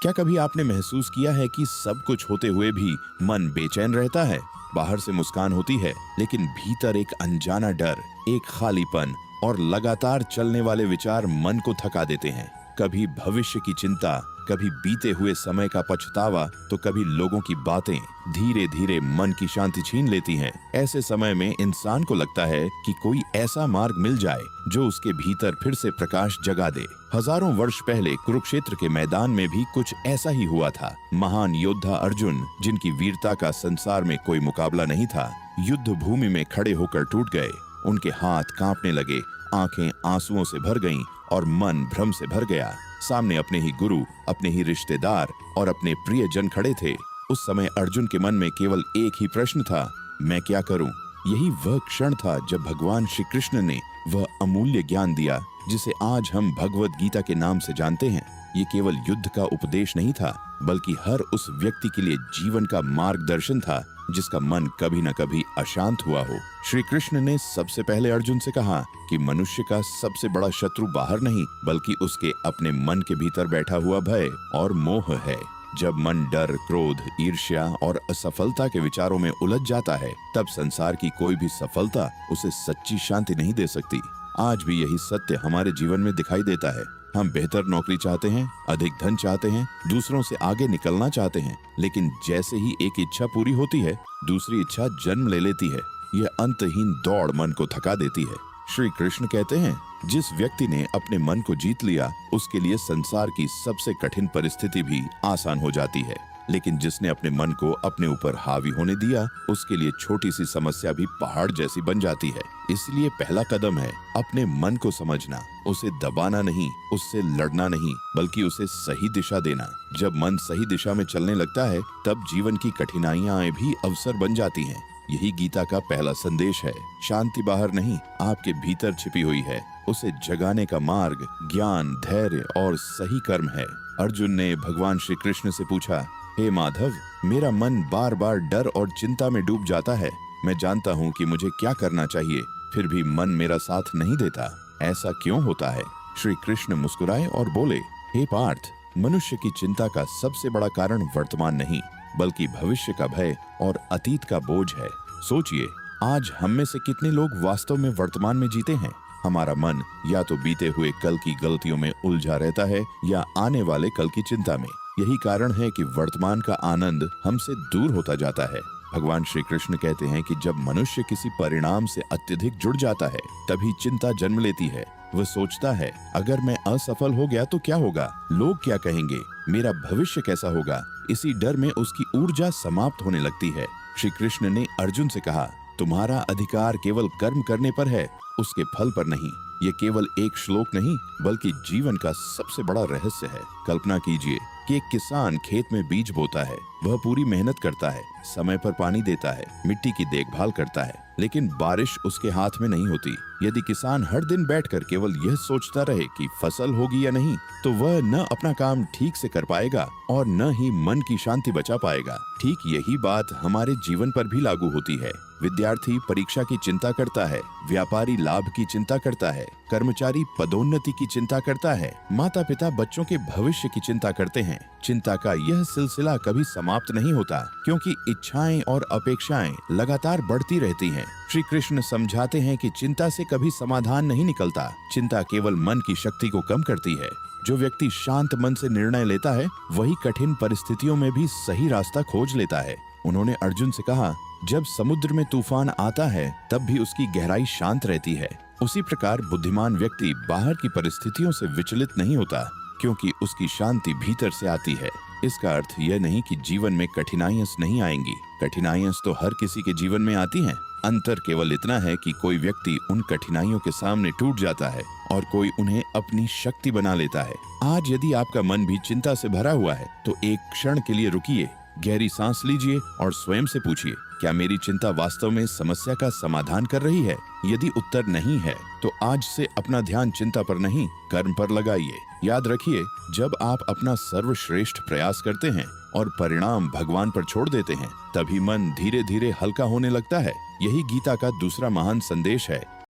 क्या कभी आपने महसूस किया है कि सब कुछ होते हुए भी मन बेचैन रहता है? बाहर से मुस्कान होती है, लेकिन भीतर एक अनजाना डर, एक खालीपन और लगातार चलने वाले विचार मन को थका देते हैं। कभी भविष्य की चिंता, कभी बीते हुए समय का पछतावा, तो कभी लोगों की बातें धीरे धीरे मन की शांति छीन लेती हैं। ऐसे समय में इंसान को लगता है कि कोई ऐसा मार्ग मिल जाए जो उसके भीतर फिर से प्रकाश जगा दे। हजारों वर्ष पहले कुरुक्षेत्र के मैदान में भी कुछ ऐसा ही हुआ था। महान योद्धा अर्जुन, जिनकी वीरता का संसार में कोई मुकाबला नहीं था, युद्ध भूमि में खड़े होकर टूट गए। उनके हाथ कांपने लगे, आंखें आंसुओं से भर गईं और मन भ्रम से भर गया। सामने अपने ही गुरु, अपने ही रिश्तेदार और अपने प्रियजन खड़े थे। उस समय अर्जुन के मन में केवल एक ही प्रश्न था, मैं क्या करूं? यही वह क्षण था जब भगवान श्री कृष्ण ने वह अमूल्य ज्ञान दिया जिसे आज हम भगवत गीता के नाम से जानते हैं। ये केवल युद्ध का उपदेश नहीं था, बल्कि हर उस व्यक्ति के लिए जीवन का मार्गदर्शन था जिसका मन कभी न कभी अशांत हुआ हो। श्री कृष्ण ने सबसे पहले अर्जुन से कहा कि मनुष्य का सबसे बड़ा शत्रु बाहर नहीं, बल्कि उसके अपने मन के भीतर बैठा हुआ भय और मोह है। जब मन डर, क्रोध, ईर्ष्या और असफलता के विचारों में उलझ जाता है, तब संसार की कोई भी सफलता उसे सच्ची शांति नहीं दे सकती। आज भी यही सत्य हमारे जीवन में दिखाई देता है। हम बेहतर नौकरी चाहते हैं, अधिक धन चाहते हैं, दूसरों से आगे निकलना चाहते हैं, लेकिन जैसे ही एक इच्छा पूरी होती है, दूसरी इच्छा जन्म ले लेती है। यह अंतहीन दौड़ मन को थका देती है। श्री कृष्ण कहते हैं, जिस व्यक्ति ने अपने मन को जीत लिया, उसके लिए संसार की सबसे कठिन परिस्थिति भी आसान हो जाती है। लेकिन जिसने अपने मन को अपने ऊपर हावी होने दिया, उसके लिए छोटी सी समस्या भी पहाड़ जैसी बन जाती है। इसलिए पहला कदम है अपने मन को समझना, उसे दबाना नहीं, उससे लड़ना नहीं, बल्कि उसे सही दिशा देना। जब मन सही दिशा में चलने लगता है, तब जीवन की कठिनाइयां भी अवसर बन जाती हैं। यही गीता का पहला संदेश है। शांति बाहर नहीं, आपके भीतर छिपी हुई है। उसे जगाने का मार्ग ज्ञान, धैर्य और सही कर्म है। अर्जुन ने भगवान श्री कृष्ण से पूछा, हे माधव, मेरा मन बार बार डर और चिंता में डूब जाता है। मैं जानता हूँ कि मुझे क्या करना चाहिए, फिर भी मन मेरा साथ नहीं देता। ऐसा क्यों होता है? श्री कृष्ण मुस्कुराए और बोले, हे पार्थ, मनुष्य की चिंता का सबसे बड़ा कारण वर्तमान नहीं, बल्कि भविष्य का भय और अतीत का बोझ है। सोचिए, आज हम में से कितने लोग वास्तव में वर्तमान में जीते हैं? हमारा मन या तो बीते हुए कल की गलतियों में उलझा रहता है या आने वाले कल की चिंता में। यही कारण है कि वर्तमान का आनंद हमसे दूर होता जाता है। भगवान श्री कृष्ण कहते हैं कि जब मनुष्य किसी परिणाम से अत्यधिक जुड़ जाता है, तभी चिंता जन्म लेती है। वह सोचता है, अगर मैं असफल हो गया तो क्या होगा? लोग क्या कहेंगे? मेरा भविष्य कैसा होगा? इसी डर में उसकी ऊर्जा समाप्त होने लगती है। श्री कृष्ण ने अर्जुन से कहा, तुम्हारा अधिकार केवल कर्म करने पर है, उसके फल पर नहीं। ये केवल एक श्लोक नहीं, बल्कि जीवन का सबसे बड़ा रहस्य है। कल्पना कीजिए कि एक किसान खेत में बीज बोता है। वह पूरी मेहनत करता है, समय पर पानी देता है, मिट्टी की देखभाल करता है, लेकिन बारिश उसके हाथ में नहीं होती। यदि किसान हर दिन बैठकर केवल यह सोचता रहे कि फसल होगी या नहीं, तो वह न अपना काम ठीक से कर पाएगा और न ही मन की शांति बचा पाएगा। ठीक यही बात हमारे जीवन पर भी लागू होती है। विद्यार्थी परीक्षा की चिंता करता है, व्यापारी लाभ की चिंता करता है, कर्मचारी पदोन्नति की चिंता करता है, माता पिता बच्चों के भविष्य की चिंता करते हैं। चिंता का यह सिलसिला कभी समाप्त नहीं होता, क्योंकि इच्छाएं और अपेक्षाएं लगातार बढ़ती रहती हैं। श्री कृष्ण समझाते हैं कि चिंता से कभी समाधान नहीं निकलता। चिंता केवल मन की शक्ति को कम करती है। जो व्यक्ति शांत मन से निर्णय लेता है, वही कठिन परिस्थितियों में भी सही रास्ता खोज लेता है। उन्होंने अर्जुन से कहा, जब समुद्र में तूफान आता है, तब भी उसकी गहराई शांत रहती है। उसी प्रकार बुद्धिमान व्यक्ति बाहर की परिस्थितियों से विचलित नहीं होता, क्योंकि उसकी शांति भीतर से आती है। इसका अर्थ यह नहीं कि जीवन में कठिनाइयां नहीं आएंगी। कठिनाइयां तो हर किसी के जीवन में आती हैं। अंतर केवल इतना है कि कोई व्यक्ति उन कठिनाइयों के सामने टूट जाता है और कोई उन्हें अपनी शक्ति बना लेता है। आज यदि आपका मन भी चिंता से भरा हुआ है, तो एक क्षण के लिए रुकिए, गहरी सांस लीजिए और स्वयं से पूछिए, क्या मेरी चिंता वास्तव में समस्या का समाधान कर रही है? यदि उत्तर नहीं है, तो आज से अपना ध्यान चिंता पर नहीं, कर्म पर लगाइए। याद रखिए, जब आप अपना सर्वश्रेष्ठ प्रयास करते हैं और परिणाम भगवान पर छोड़ देते हैं, तभी मन धीरे धीरे हल्का होने लगता है। यही गीता का दूसरा महान संदेश है।